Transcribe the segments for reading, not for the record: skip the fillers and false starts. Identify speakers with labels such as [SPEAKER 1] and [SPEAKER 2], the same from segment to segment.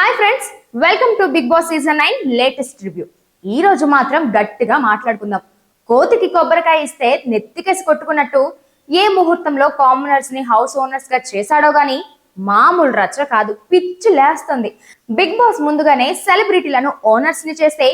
[SPEAKER 1] Hi friends, welcome to Bigg Boss season 9 latest review. ఈ రోజు మాత్రం గట్టిగా మాట్లాడుకుందాం. కోతికి కొబ్బరికాయ ఇస్తే నెత్తికేసి కొట్టుకున్నట్టు ఏ ముహూర్తంలో కామనర్స్ ని హౌస్ ఓనర్స్ గా చేశాడో గాని మామూలు రచ్చ కాదు, పిచ్చి లేస్తుంది. బిగ్ బాస్ ముందుగానే సెలబ్రిటీలను ఓనర్స్ ని చేస్తే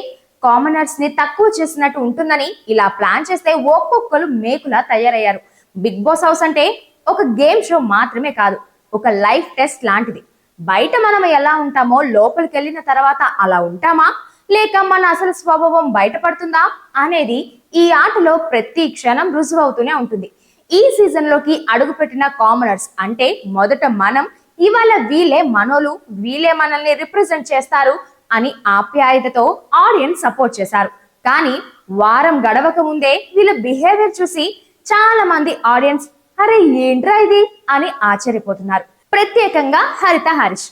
[SPEAKER 1] కామనర్స్ ని తక్కువ చేసినట్టు ఉంటుందని ఇలా ప్లాన్ చేస్తే ఒక్కొక్కరు మేకులా తయారయ్యారు. బిగ్ బాస్ హౌస్ అంటే ఒక గేమ్ షో మాత్రమే కాదు, ఒక లైఫ్ టెస్ట్ లాంటిది. బయట మనం ఎలా ఉంటామో లోపలికి వెళ్ళిన తర్వాత అలా ఉంటామా, లేక మన అసలు స్వభావం బయటపడుతుందా అనేది ఈ ఆటలో ప్రతి క్షణం రుజువు అవుతూనే ఉంటుంది. ఈ సీజన్ లోకి అడుగుపెట్టిన కామనర్స్ అంటే మొదట మనం, ఇవాళ వీళ్ళే మనోలు, వీళ్ళే మనల్ని రిప్రజెంట్ చేస్తారు అని ఆప్యాయతతో ఆడియన్స్ సపోర్ట్ చేశారు. కానీ వారం గడవక ముందే వీళ్ళ బిహేవియర్ చూసి చాలా మంది ఆడియన్స్ అరే ఏంట్రా ఇది అని ఆశ్చర్యపోతున్నారు. ప్రత్యేకంగా హరిత హరీష్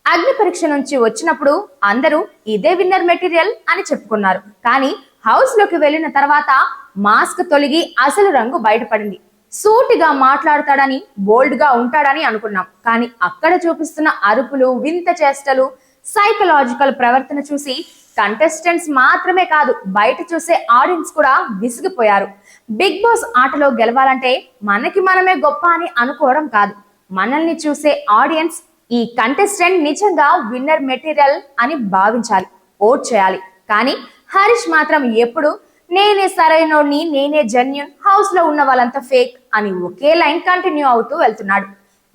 [SPEAKER 1] అగ్ని పరీక్ష నుంచి వచ్చినప్పుడు అందరూ ఇదే విన్నర్ మెటీరియల్ అని చెప్పుకున్నారు. కానీ హౌస్ లోకి వెళ్ళిన తర్వాత మాస్క్ తొలగి అసలు రంగు బయటపడింది. సూటిగా మాట్లాడతాడని, బోల్డ్ గా ఉంటాడని అనుకున్నాం. కానీ అక్కడ చూపిస్తున్న అరుపులు, వింత చేష్టలు, సైకలాజికల్ ప్రవర్తన చూసి కంటెస్టెంట్స్ మాత్రమే కాదు, బయట చూసే ఆడియన్స్ కూడా విసిగిపోయారు. బిగ్ బాస్ ఆటలో గెలవాలంటే మనకి మనమే గొప్ప అని అనుకోవడం కాదు, మనల్ని చూసే ఆడియన్స్ ఈ కంటెస్టెంట్ నిజంగా విన్నర్ మెటీరియల్ అని భావించాలి, ఓట్ చేయాలి. కానీ హరీష్ మాత్రం ఎప్పుడు నేనే సరైనోడిని, నేనే జెన్యూన్, హౌస్ లో ఉన్న వాళ్ళంతా ఫేక్ అని ఒకే లైన్ కంటిన్యూ అవుతూ వెళ్తున్నాడు.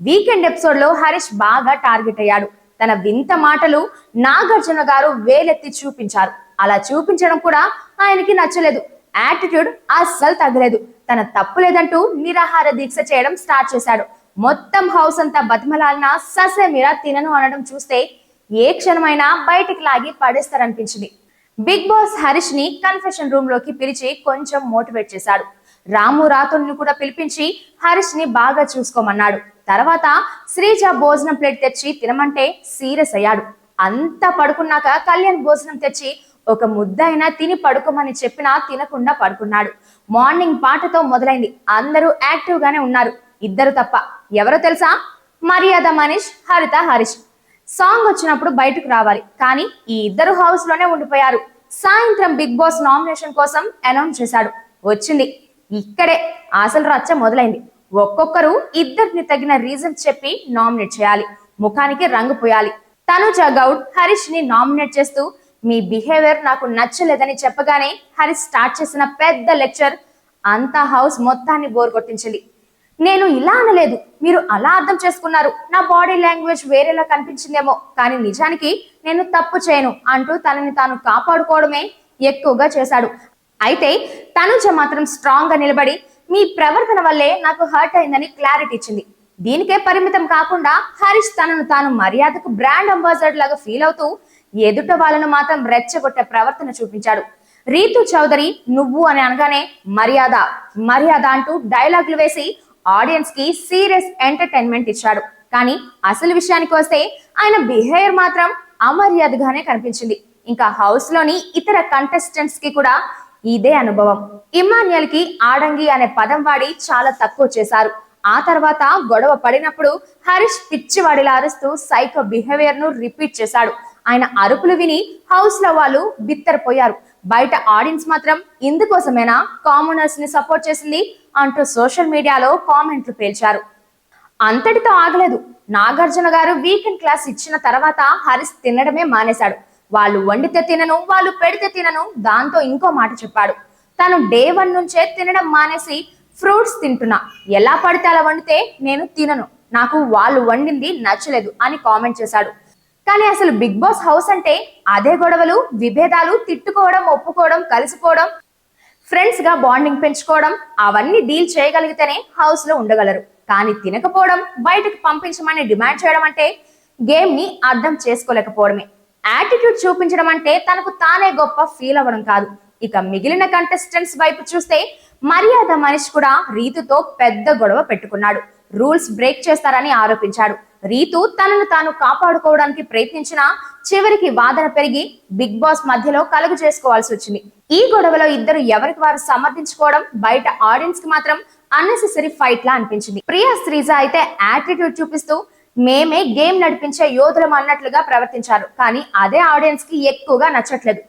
[SPEAKER 1] వీకెండ్ ఎపిసోడ్ లో హరీష్ బాగా టార్గెట్ అయ్యాడు. తన వింత మాటలు నాగార్జున గారు వేలెత్తి చూపించారు. అలా చూపించడం కూడా ఆయనకి నచ్చలేదు. యాటిట్యూడ్ అస్సలు తగ్గలేదు. తన తప్పు లేదంటూ నిరాహార దీక్ష చేయడం స్టార్ట్ చేశాడు. మొత్తం హౌస్ అంతా బతిమలాలిన ససేమిరా తినను అనడం చూస్తే ఏ క్షణమైనా బయటికి లాగి పడేస్తారనిపించింది. బిగ్ బాస్ హరీష్ ని కన్ఫెషన్ రూమ్ లోకి పిలిచి కొంచెం మోటివేట్ చేశాడు. రాము రాతుల్ని కూడా పిలిపించి హరీష్ ని బాగా చూసుకోమన్నాడు. తర్వాత శ్రీజ భోజనం ప్లేట్ తెచ్చి తినమంటే సీరియస్ అయ్యాడు. అంతా పడుకున్నాక కళ్యాణ్ భోజనం తెచ్చి ఒక ముద్ద అయినా తిని పడుకోమని చెప్పినా తినకుండా పడుకున్నాడు. మార్నింగ్ పాటతో మొదలైంది. అందరూ యాక్టివ్ గానే ఉన్నారు, ఇద్దరు తప్ప. ఎవరో తెలుసా? మర్యాద మనీష్, హరిత హరీష్. సాంగ్ వచ్చినప్పుడు బయటకు రావాలి, కానీ ఈ ఇద్దరు హౌస్ లోనే ఉండిపోయారు. సాయంత్రం బిగ్ బాస్ నామినేషన్ కోసం అనౌన్స్ చేశాడు. వచ్చింది. ఇక్కడే అసలు రచ్చ మొదలైంది. ఒక్కొక్కరు ఇద్దరిని తగిన రీజన్ చెప్పి నామినేట్ చేయాలి, ముఖానికి రంగు పోయాలి. తనుజ గౌడ్ హరీష్ ని నామినేట్ చేస్తూ మీ బిహేవియర్ నాకు నచ్చలేదని చెప్పగానే హరీష్ స్టార్ట్ చేసిన పెద్ద లెక్చర్ అంతా హౌస్ మొత్తాన్ని బోర్ కొట్టించింది. నేను ఇలా అనలేదు, మీరు అలా అర్థం చేసుకున్నారు, నా బాడీ లాంగ్వేజ్ వేరేలా కనిపించిందేమో, కానీ నిజానికి నేను తప్పు చేయను అంటూ తనని తాను కాపాడుకోవడమే ఎక్కువగా చేశాడు. అయితే తనుజ మాత్రం స్ట్రాంగ్ గా నిలబడి మీ ప్రవర్తన వల్లే నాకు హర్ట్ అయిందని క్లారిటీ ఇచ్చింది. దీనికే పరిమితం కాకుండా హరీష్ తనను తాను మర్యాదకు బ్రాండ్ అంబాసిడర్ లాగా ఫీల్ అవుతూ ఎదుట వాళ్ళను మాత్రం రెచ్చగొట్టే ప్రవర్తన చూపించాడు. రీతు చౌదరి నువ్వు అని అనగానే మర్యాద మర్యాద అంటూ డైలాగులు వేసి ఆడియన్స్ కి సీరియస్ ఎంటర్టైన్మెంట్ ఇచ్చాడు. కానీ అసలు విషయానికి వస్తే ఆయన బిహేవియర్ మాత్రం అమర్యాదగానే కనిపించింది. ఇంకా హౌస్ లోని ఇతర కంటెస్టెంట్స్ కి కూడా ఇదే అనుభవం. ఇమాన్యుయల్ కి ఆడంగి అనే పదం వాడి చాలా తక్కువ చేశారు. ఆ తర్వాత గొడవ పడినప్పుడు హరీష్ పిచ్చివాడిలా అరుస్తూ సైకో బిహేవియర్ ను రిపీట్ చేశాడు. ఆయన అరుపులు విని హౌస్ లో వాళ్ళు బిత్తరపోయారు. బయట ఆడియన్స్ మాత్రం ఇందుకోసమేనా కామనర్స్ ని సపోర్ట్ చేసింది అంటూ సోషల్ మీడియాలో కామెంట్లు పేల్చారు. అంతటితో ఆగలేదు. నాగార్జున గారు వీకెండ్ క్లాస్ ఇచ్చిన తర్వాత హరీష్ తినడమే మానేశాడు. వాళ్ళు వండితే తినను, వాళ్ళు పెడితే తినను, దాంతో ఇంకో మాట చెప్పాడు. తను డే 1 నుంచే తినడం మానేసి ఫ్రూట్స్ తింటున్నా, ఎలా పడితే అలా వండితే నేను తినను, నాకు వాళ్ళు వండింది నచ్చలేదు అని కామెంట్ చేశాడు. కానీ అసలు బిగ్ బాస్ హౌస్ అంటే అదే గొడవలు, విభేదాలు, తిట్టుకోవడం, ఒప్పుకోవడం, కలిసిపోవడం, ఫ్రెండ్స్ గా బాండింగ్ పెంచుకోవడం, అవన్నీ డీల్ చేయగలిగితేనే హౌస్ లో ఉండగలరు. కానీ తినకపోవడం, బయటకు పంపించమని డిమాండ్ చేయడం అంటే గేమ్ ని అర్థం చేసుకోలేకపోవడమే. యాటిట్యూడ్ చూపించడం అంటే తనకు తానే గొప్ప ఫీల్ అవ్వడం కాదు. ఇక మిగిలిన కంటెస్టెంట్స్ వైపు చూస్తే మర్యాద మనీష్ కూడా రీతుతో పెద్ద గొడవ పెట్టుకున్నాడు. రూల్స్ బ్రేక్ చేస్తారని ఆరోపించాడు. రీతు తనను తాను కాపాడుకోవడానికి ప్రయత్నించినా చివరికి వాదన పెరిగి బిగ్ బాస్ మధ్యలో కలుగు చేసుకోవాల్సి వచ్చింది. ఈ గొడవలో ఇద్దరు ఎవరికి వారు సమర్థించుకోవడం బయట ఆడియన్స్ కి మాత్రం అన్నెసెసరీ ఫైట్ లా అనిపించింది. ప్రియా శ్రీజ అయితే యాటిట్యూడ్ చూపిస్తూ మేమే గేమ్ నడిపించే యోధులం అన్నట్లుగా ప్రవర్తించారు. కానీ అదే ఆడియన్స్ కి ఎక్కువగా నచ్చట్లేదు.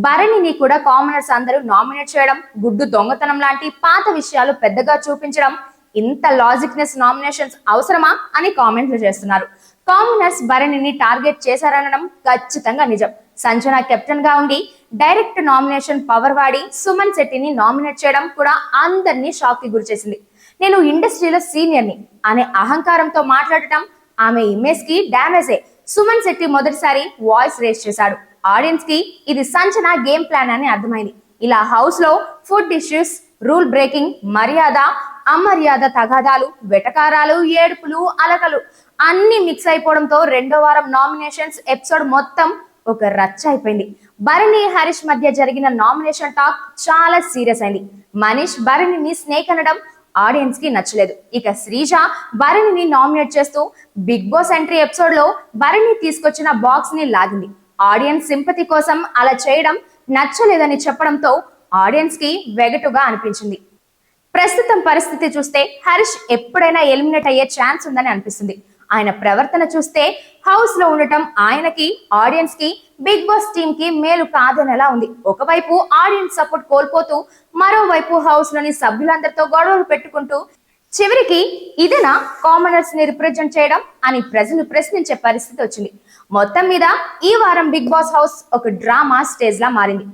[SPEAKER 1] భరణిని కూడా కామనర్స్ అందరూ నామినేట్ చేయడం, గుడ్డు దొంగతనం లాంటి పాత విషయాలు పెద్దగా చూపించడం, ఇంత లాజిక్నెస్ నామినేషన్స్ అవసరమా అని కామెంట్లు చేస్తున్నారు. కామనర్స్ భరణిని టార్గెట్ చేశారనడం ఖచ్చితంగా నిజం. సంజన కెప్టెన్ గా ఉండి డైరెక్ట్ నామినేషన్ పవర్ వాడి సుమన్ శెట్టిని నామినేట్ చేయడం కూడా అందరినీ షాక్ కి గురిచేసింది. నేను ఇండస్ట్రీలో సీనియర్ని అనే అహంకారంతో మాట్లాడటం ఆమె ఇమేజ్ కి డ్యామేజే. సుమన్ శెట్టి మొదటిసారి వాయిస్ రేస్ చేశాడు. ఆడియన్స్ కి ఇది సంచన గేమ్ ప్లాన్ అని అర్థమైంది. ఇలా హౌస్ లో ఫుడ్ ఇష్యూస్, రూల్ బ్రేకింగ్, మర్యాద అమర్యాద తగాదాలు, వెటకారాలు, ఏడుపులు, అలకలు అన్ని మిక్స్ అయిపోవడంతో రెండో వారం నామినేషన్స్ ఎపిసోడ్ మొత్తం ఒక రచ్చ అయిపోయింది. భరణి హరీష్ మధ్య జరిగిన నామినేషన్ టాక్ చాలా సీరియస్ అయింది. మనీష్ భరణిని స్నేక్ అనడం ఆడియన్స్ కి నచ్చలేదు. ఇక శ్రీజ భరణిని నామినేట్ చేస్తూ బిగ్ బాస్ ఎంట్రీ ఎపిసోడ్ లో భరణి తీసుకొచ్చిన బాక్స్ ని లాగింది. ఆడియన్స్ సింపతి కోసం అలా చేయడం నచ్చలేదని చెప్పడంతో ఆడియన్స్ కి వెగటుగా అనిపించింది. ప్రస్తుతం పరిస్థితి చూస్తే హరీష్ ఎప్పుడైనా ఎలిమినేట్ అయ్యే ఛాన్స్ ఉందని అనిపిస్తుంది. ఆయన ప్రవర్తన చూస్తే హౌస్ లో ఉండటం ఆయనకి, ఆడియన్స్ కి, బిగ్ బాస్ టీమ్ కి మేలు కాదనేలా ఉంది. ఒకవైపు ఆడియన్స్ సపోర్ట్ కోల్పోతూ, మరోవైపు హౌస్ లోని సభ్యులందరితో గొడవలు పెట్టుకుంటూ, చివరికి ఇదేనా కామనర్స్ ని రిప్రజెంట్ చేయడం అని ప్రజలు ప్రశ్నించే పరిస్థితి వచ్చింది. మొత్తం మీద ఈ వారం బిగ్ బాస్ హౌస్ ఒక డ్రామా స్టేజ్ లా మారింది.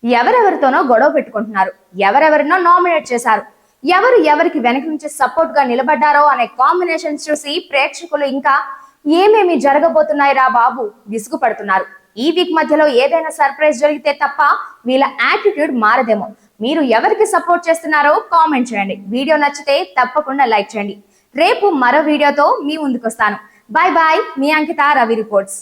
[SPEAKER 1] ఎవరెవరితోనో గొడవ పెట్టుకుంటున్నారు, ఎవరెవరినో నామినేట్ చేశారు, ఎవరు ఎవరికి వెనక నుంచి సపోర్ట్ గా నిలబడ్డారో అనే కాంబినేషన్స్ చూసి ప్రేక్షకులు ఇంకా ఏమేమి జరగబోతున్నాయి రా బాబు విసుగు పడుతున్నారు. ఈ వీక్ మధ్యలో ఏదైనా సర్ప్రైజ్ జరిగితే తప్ప వీళ్ళ యాటిట్యూడ్ మారదేమో. మీరు ఎవరికి సపోర్ట్ చేస్తున్నారో కామెంట్ చేయండి. వీడియో నచ్చితే తప్పకుండా లైక్ చేయండి. రేపు మరో వీడియోతో మీ ముందుకు వస్తాను. Bye bye. మీ అంకిత, రవి రిపోర్ట్స్.